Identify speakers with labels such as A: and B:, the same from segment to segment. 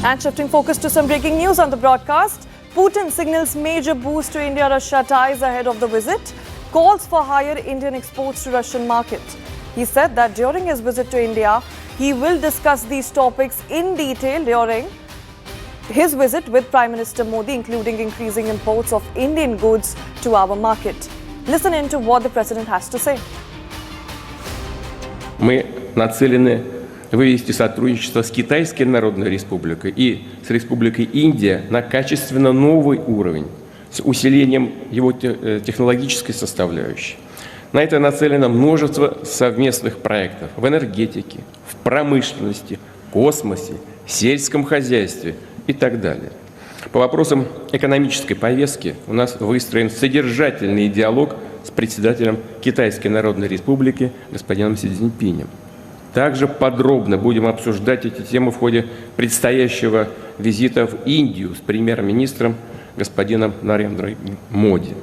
A: And shifting focus to some breaking news on the broadcast, Putin signals major boost to India-Russia ties ahead of the visit, calls for higher Indian exports to Russian market. He said that during his visit to India, he will discuss these topics in detail during his visit with Prime Minister Modi, including increasing imports of Indian goods to our market. Listen in to what the President has to say.
B: Мы нацелены вывести сотрудничество с Китайской Народной Республикой и с Республикой Индия на качественно новый уровень с усилением его технологической составляющей. На это нацелено множество совместных проектов в энергетике, в промышленности, космосе, сельском хозяйстве и так далее. По вопросам экономической повестки у нас выстроен содержательный диалог с председателем Китайской Народной Республики господином Си Цзиньпинем. Также подробно будем обсуждать эти темы в ходе предстоящего визита в Индию с премьер-министром господином Нарендрой Моди,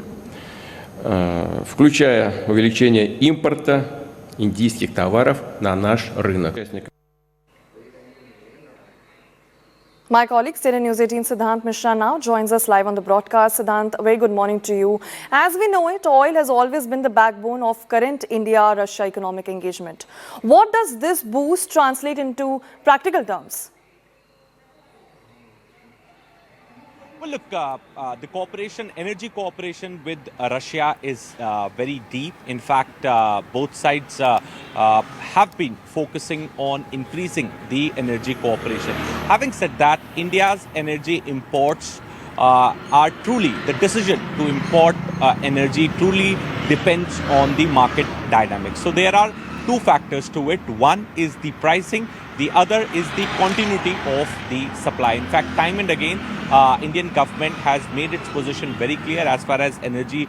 B: включая увеличение импорта индийских товаров на наш рынок.
A: My colleague, State News 18 Siddhant Mishra now joins us live on the broadcast. Siddhant, a very good morning to you. As we know it, oil has always been the backbone of current India-Russia economic engagement. What does this boost translate into practical terms?
C: Well, look, the cooperation, energy cooperation with Russia is very deep. In fact, both sides have been focusing on increasing the energy cooperation. Having said that, India's energy imports are truly, the decision to import energy truly depends on the market dynamics. So there are two factors to it. One is the pricing. The other is the continuity of the supply. In fact, time and again, Indian government has made its position very clear as far as energy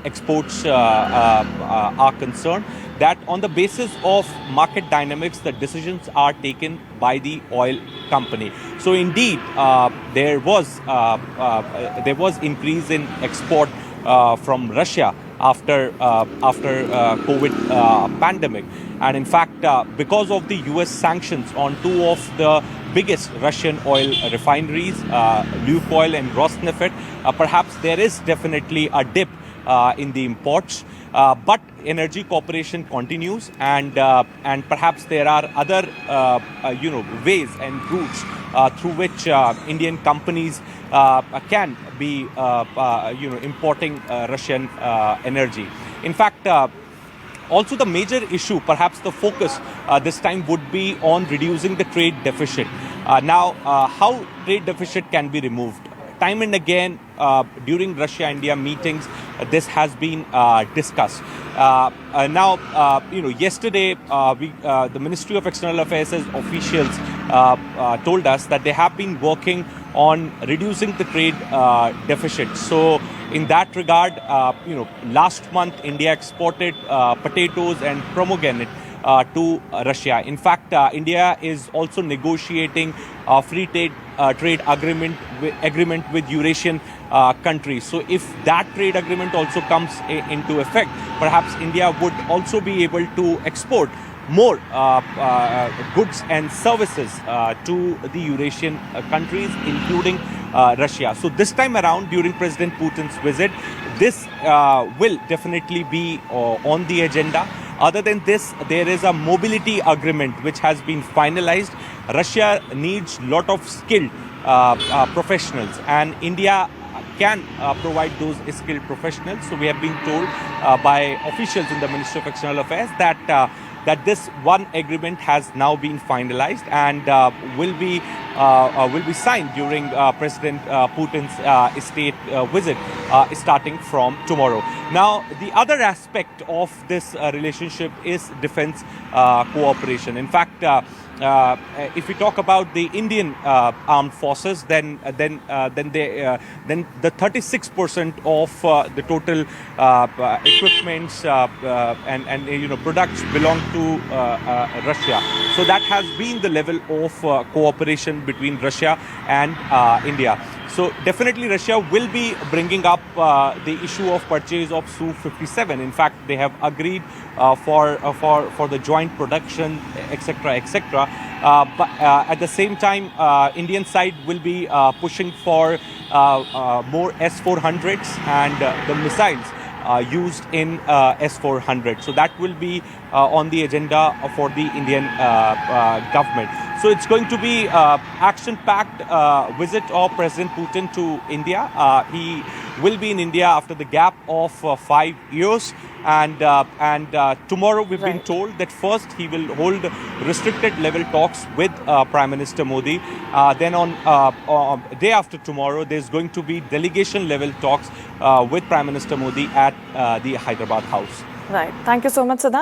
C: exports are concerned, that on the basis of market dynamics, the decisions are taken by the oil company. So indeed, there was increase in export from Russia after COVID pandemic. And in fact, because of the US sanctions on two of the biggest Russian oil refineries, Lukoil and Rosneft, perhaps there is definitely a dip in the imports. But energy cooperation continues, and perhaps there are other ways and routes through which Indian companies can be importing Russian energy. In fact, also the major issue, perhaps the focus this time would be on reducing the trade deficit. Now, how trade deficit can be removed? Time and again, during Russia-India meetings, this has been discussed. Yesterday, the Ministry of External Affairs officials told us that they have been working on reducing the trade deficit. So, in that regard, last month India exported potatoes and pomegranate to Russia. In fact, India is also negotiating a free trade agreement with Eurasian countries. So if that trade agreement also comes into effect, perhaps India would also be able to export more goods and services to the Eurasian countries, including Russia. So this time around, during President Putin's visit, this will definitely be on the agenda. Other than this, there is a mobility agreement which has been finalized. Russia needs a lot of skilled professionals, and India can provide those skilled professionals. So we have been told by officials in the Ministry of External Affairs that this one agreement has now been finalized and will be signed during President Putin's state visit starting from tomorrow. Now, the other aspect of this relationship is defense cooperation. In fact, if we talk about the Indian armed forces, then the 36% of the total equipments and products belong to Russia. So that has been the level of cooperation between Russia and India. So definitely Russia will be bringing up the issue of purchase of Su-57. In fact, they have agreed for the joint production, etc., etc. But at the same time, Indian side will be pushing for more S-400s and the missiles used in S-400. So that will be on the agenda for the Indian government. So it's going to be action-packed visit of President Putin to India. He will be in India after the gap of 5 years. And tomorrow we've been told that first he will hold restricted level talks with Prime Minister Modi. Then on day after tomorrow, there's going to be delegation level talks with Prime Minister Modi at the Hyderabad House.
A: Right. Thank you so much, Siddhant.